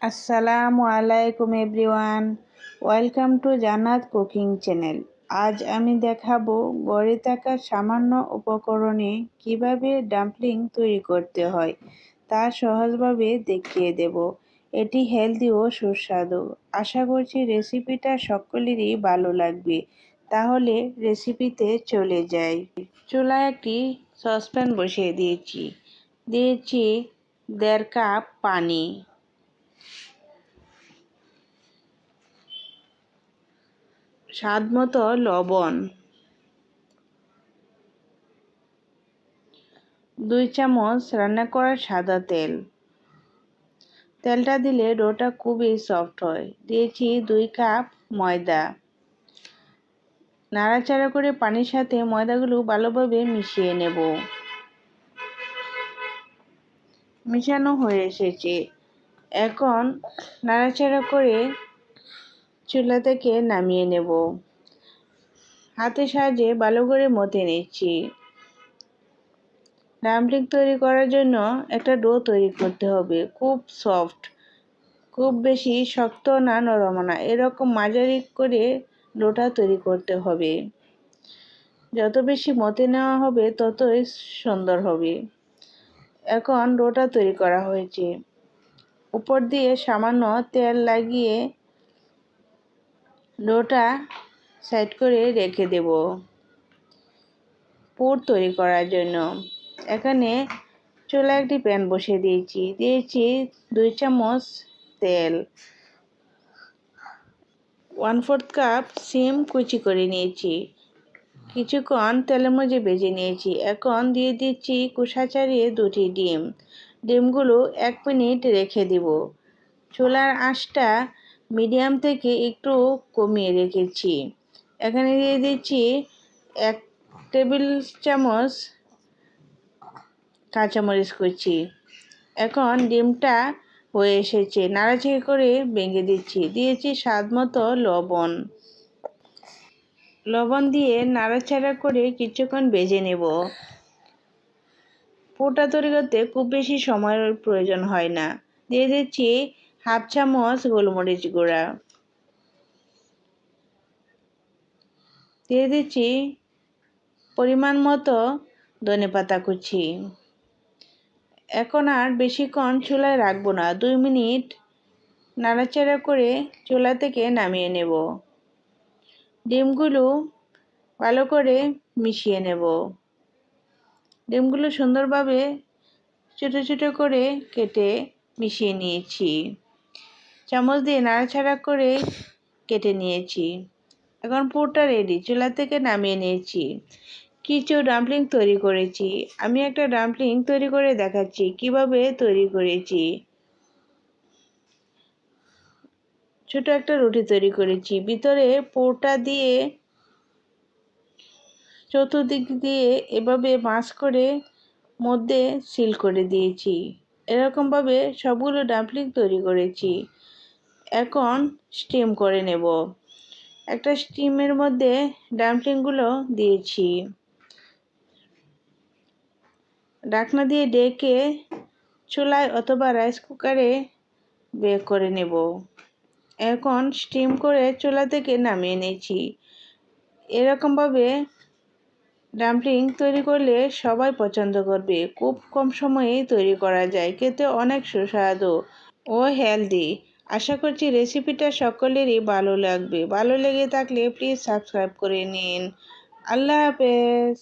আসসালামু আলাইকুম everyone, welcome to জান্নাত কুকিং চ্যানেল। আজ আমি দেখাবো ঘরে থাকা সামান্য উপকরণে কিভাবে ডাম্পলিং তৈরি করতে হয় তা সহজভাবে দেখিয়ে দেব। এটি হেলদি ও সুস্বাদু। আশা করছি রেসিপিটা সকলেরই ভালো লাগবে। তাহলে রেসিপিতে চলে যাই। চুলায় একটি সসপ্যান বসিয়ে দিয়েছি 1.5 কাপ পানি, স্বাদমতো লবণ, 2 চামচ রান্না করা সাদা তেল। তেলটা দিলে ডোটা খুবই সফট হয়। দিয়েছি 2 কাপ ময়দা। নাড়াচাড়া করে পানির সাথে ময়দাগুলো ভালোভাবে মিশিয়ে নেব। মিশানো হয়ে এসেছে। এখন নাড়াচাড়া করে চুলা থেকে নামিয়ে নেব। হাতের সাহায্যে ভালো করে মথে নিচ্ছি। ডাম্পলিং তৈরি করার জন্য একটা ডো তৈরি করতে হবে, খুব সফট, খুব বেশি শক্ত না নরম না, এরকম মাঝারি করে ডোটা তৈরি করতে হবে। যত বেশি মথে নেওয়া হবে ততই সুন্দর হবে। এখন ডোটা তৈরি করা হয়েছে। উপর দিয়ে সামান্য তেল লাগিয়ে ডোটা সাইড করে রেখে দেব পুর তৈরি করার জন্য। এখানে চুলায় একটি প্যান বসিয়ে দিয়েছি 2 চামচ তেল, 1/4 কাপ সিম কুচি করে নিয়েছি। কিছুক্ষণ তেলের মধ্যে ভেজে নিয়েছি। এখন দিয়ে দিচ্ছি খোসা ছাড়িয়ে 2টি ডিম। ডিমগুলো 1 মিনিট রেখে দিব। চুলার আঁচটা মিডিয়াম থেকে একটু কমিয়ে রেখেছি। এখানে দিয়ে দিচ্ছি 1 টেবিল চামচ কাঁচামরিচ কুচি। এখন ডিমটা হয়ে এসেছে, নাড়াচাড়া করে ভেঙে দিয়েছি স্বাদমতো লবণ দিয়ে নাড়াচাড়া করে কিছুক্ষণ ভেজে নেব। পুরটা তৈরি করতে খুব বেশি সময়ের প্রয়োজন হয় না। দিয়ে দিচ্ছি 1/2 চামচ গোলমরিচ গুঁড়া, দিয়ে দিচ্ছি পরিমাণ মতো ধনেপাতা কুচি। এখন আর বেশিক্ষণ চুলায় রাখবো না, 2 মিনিট নাড়াচাড়া করে চুলা থেকে নামিয়ে নেব। ডিমগুলো ভালো করে মিশিয়ে নেব। ডিমগুলো সুন্দরভাবে ছোটো ছোটো করে কেটে মিশিয়ে নিয়েছি। চামচ দিয়ে নাড়াচাড়া করে কেটে নিয়েছি। এখন পুরটা রেডি, চুলা থেকে নামিয়ে নিয়েছি। কিছু ডাম্পলিং তৈরি করেছি। আমি একটা ডাম্পলিং তৈরি করে দেখাচ্ছি কিভাবে তৈরি করেছি। ছোট একটা রুটি তৈরি করেছি, ভিতরে পুরটা দিয়ে চতুর্দিক দিয়ে এভাবে ভাঁজ করে মধ্যে সিল করে দিয়েছি। এরকমভাবে সবগুলো ডাম্পলিং তৈরি করেছি। এখন স্টিম করে নেব। একটা স্টিমের মধ্যে ডাম্পলিংগুলো দিয়েছি। ঢাকনা দিয়ে ঢেকে চুলায় অথবা রাইস কুকারে বেক করে নেব। এখন স্টিম করে চুলা থেকে নামিয়ে নিয়েছি। এরকমভাবে ডাম্পলিং তৈরি করলে সবাই পছন্দ করবে। খুব কম সময়েই তৈরি করা যায়, খেতে অনেক সুস্বাদু ও হেলদি। আশা করছি রেসিপিটা সকলেরই ভালো লাগবে। ভালো লেগে থাকলে প্লিজ সাবস্ক্রাইব করে নিন। আল্লাহ হাফেজ।